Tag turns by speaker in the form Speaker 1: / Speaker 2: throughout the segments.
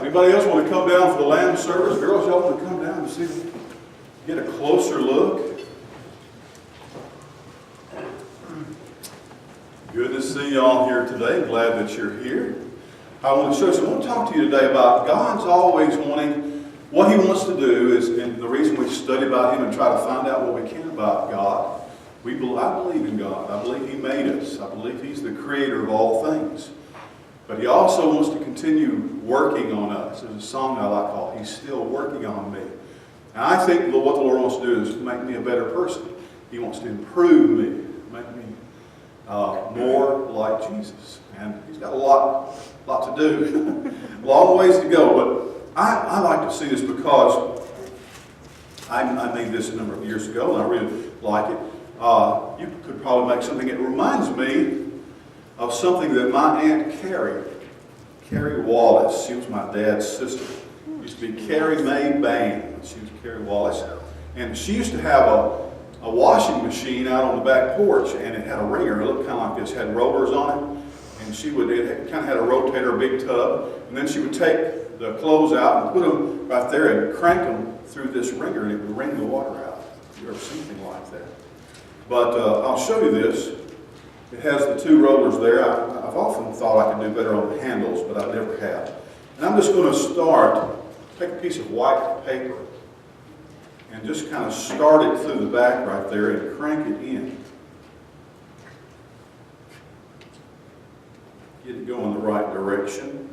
Speaker 1: Anybody else want to come down for the lamb service? Girls, y'all want to come down and see, get a closer look? Good to see y'all here today. Glad that you're here. I want to show you. I want to talk to you today about God's always wanting, what He wants to do is, and the reason we study about Him and try to find out what we can about God. I believe in God. I believe He made us. I believe He's the creator of all things. But He also wants to continue working on us. There's a song I like called He's Still Working on Me. And I think what the Lord wants to do is make me a better person. He wants to improve me, make me more like Jesus. And He's got a lot to do. Long ways to go. But I like to see this because I made this a number of years ago, and I really like it. You could probably make something. It reminds me of something that my Aunt Carrie Wallace, she was my dad's sister. Used to be Carrie Mae Bain. She was Carrie Wallace. And she used to have a washing machine out on the back porch, and it had a wringer. It looked kind of like this, had rollers on it. And it kind of had a rotator, a big tub. And then she would take the clothes out and put them right there and crank them through this wringer, and it would wring the water out. Have you ever seen anything like that? But I'll show you this. It has the two rollers there. I've often thought I could do better on the handles, but I never have. And I'm just going to take a piece of white paper and just kind of start it through the back right there and crank it in. Get it going the right direction.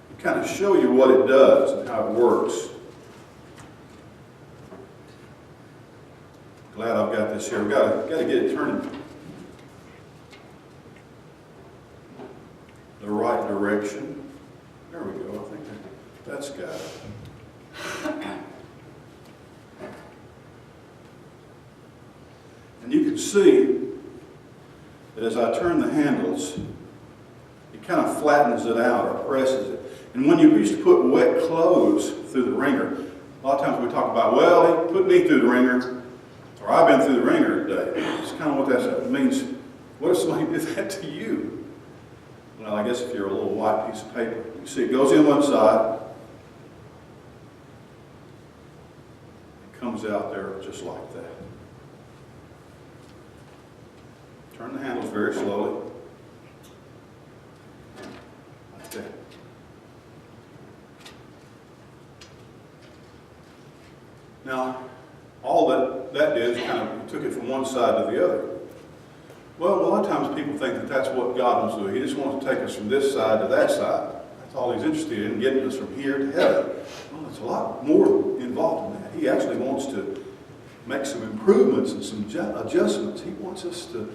Speaker 1: And kind of show you what it does and how it works. Glad I've got this here. We've got to get it turning the right direction. There we go. I think that's got it. And you can see that as I turn the handles, it kind of flattens it out or presses it. And when you used to put wet clothes through the wringer, a lot of times we talk about, well, he put me through the wringer, or I've been through the wringer today. It's kind of what that means. What if somebody did that to you? Well, I guess if you're a little white piece of paper. You see it goes in one side. It comes out there just like that. Turn the handles very slowly. Like that. Now, all that did is kind of took it from one side to the other. Well, a lot of times people think that that's what God wants to do. He just wants to take us from this side to that side. That's all He's interested in, getting us from here to heaven. Well, it's a lot more involved in that. He actually wants to make some improvements and some adjustments. He wants us to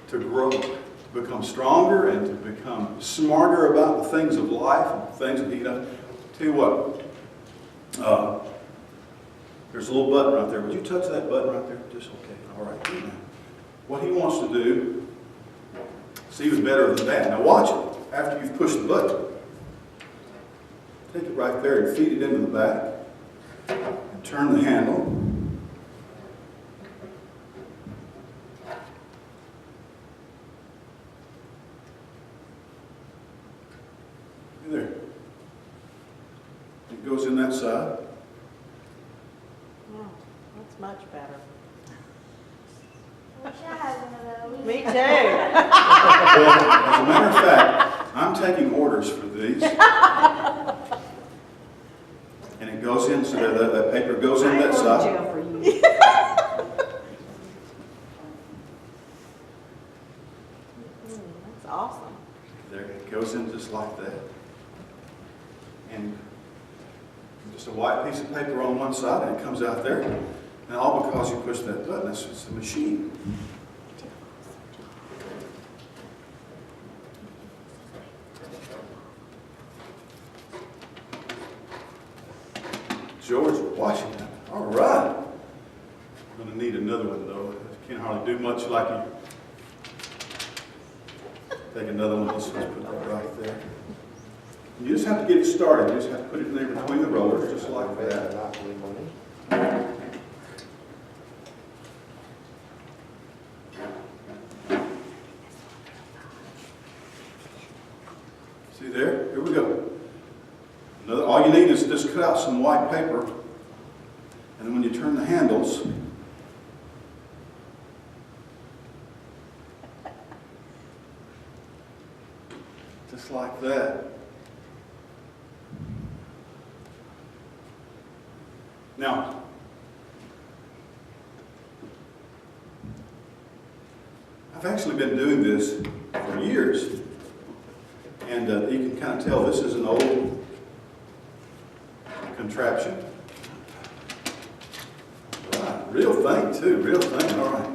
Speaker 1: grow, to become stronger, and to become smarter about the things of life and the things that He does. Tell you what, there's a little button right there. Would you touch that button right there? Just okay. All right. What He wants to do is even better than that. Now watch it. After you've pushed the button, take it right there and feed it into the back and turn the handle. There. It goes in that side.
Speaker 2: Oh, that's much better.
Speaker 3: I wish I had one of those.
Speaker 2: Me too.
Speaker 1: Well, as a matter of fact, I'm taking orders for these. And it goes in, so that paper goes in that side.
Speaker 2: I'm going to jail for you. That's awesome.
Speaker 1: There, it goes in just like that. And just a white piece of paper on one side, and it comes out there. And all because you push that button. It's a machine. George Washington. All right. I'm going to need another one, though. I can't hardly do much like you. Take another one. Let's put that right there. You just have to get it started. You just have to put it in there between the rollers, just like that. See there? Here we go. Now, all you need is just cut out some white paper, and then when you turn the handles, just like that. Now, I've actually been doing this for years, and you can kind of tell this is an old contraption. Right. Real thing too, real thing, all right.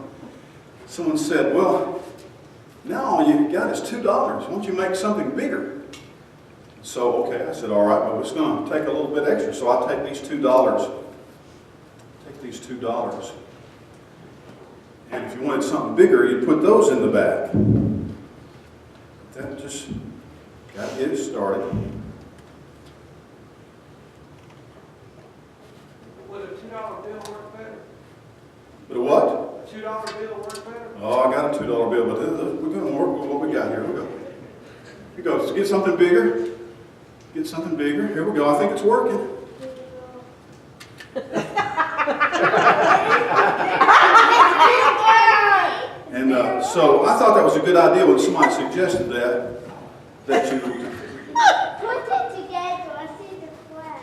Speaker 1: Someone said, well, now all you got is $2. Why don't you make something bigger? So, okay, I said, all right, but it's going to take a little bit extra. So I take these $2. Take these $2. And if you wanted something bigger, you'd put those in the back. That just got to get it started.
Speaker 3: Would a $2 bill work better?
Speaker 1: But a what?
Speaker 3: A $2 bill work better?
Speaker 1: Oh, I got a $2 bill, but we're going to work with what we got here. Here we go. Here we go. Let's get something bigger. Get something bigger. Here we go. I think it's working. And so I thought that was a good idea when somebody suggested that you,
Speaker 4: Put it together. I see the flat.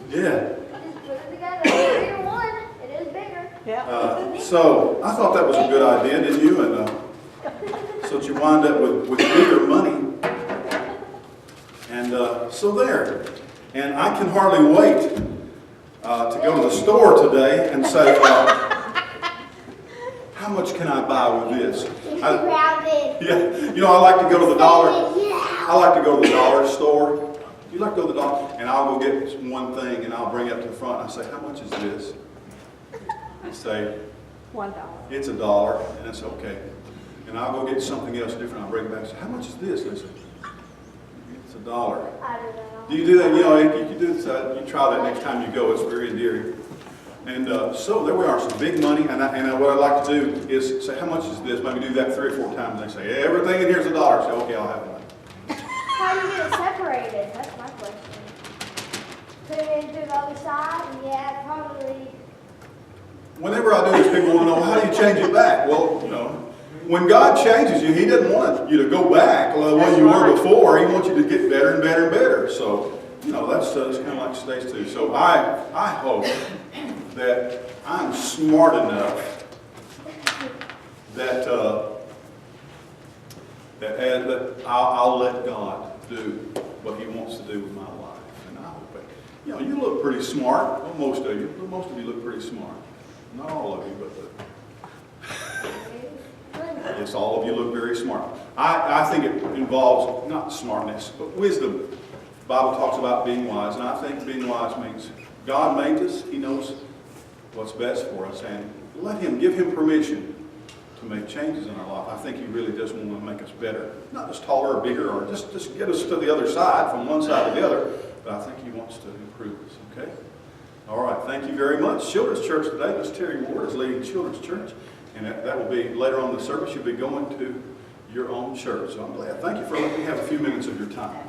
Speaker 1: yeah.
Speaker 4: Just put it together. Bigger one. It is bigger.
Speaker 2: Yeah.
Speaker 1: So I thought that was a good idea, didn't you? And so that you wind up with bigger money. And so there. And I can hardly wait to go to the store today and say, how much can I buy with this? Yeah, you know, I like to go to the dollar. I like to go to the dollar store. You like to go to the dollar, and I'll go get one thing, and I'll bring it up to the front. And I say, how much is this? And say,
Speaker 2: $1.
Speaker 1: it's $1, and it's okay. And I'll go get something else different. I'll bring it back and say, how much is this? And I say, it's $1.
Speaker 4: I don't know.
Speaker 1: Do you do that? You know, you do this, you try that next time you go. It's very endearing. And so there we are, some big money. And what I like to do is say, how much is this? Maybe do that 3 or 4 times. And they say, everything in here is $1. Say, okay, I'll have one.
Speaker 4: How do you get it separated? That's my question. Put it into the other side, and yeah, probably.
Speaker 1: Whenever I do this, people want to know, how do you change it back? Well, you know, when God changes you, He doesn't want you to go back the way you were before. He wants you to get better and better and better. So, you know, that's kind of like Stace too. So I hope that I'm smart enough that I'll let God do what He wants to do with my life. And I hope that, you know, you look pretty smart. Well, most of you look pretty smart. Not all of you, but yes, all of you look very smart. I think it involves not smartness, but wisdom. The Bible talks about being wise, and I think being wise means God made us. He knows what's best for us, and give Him permission to make changes in our life. I think He really does want to make us better. Not just taller or bigger, or just get us to the other side, from one side to the other, but I think He wants to improve us, okay? All right, thank you very much. Children's Church today, Miss Terry Ward is leading Children's Church, and that will be later on in the service. You'll be going to your own church. So I'm glad. Thank you for letting me have a few minutes of your time.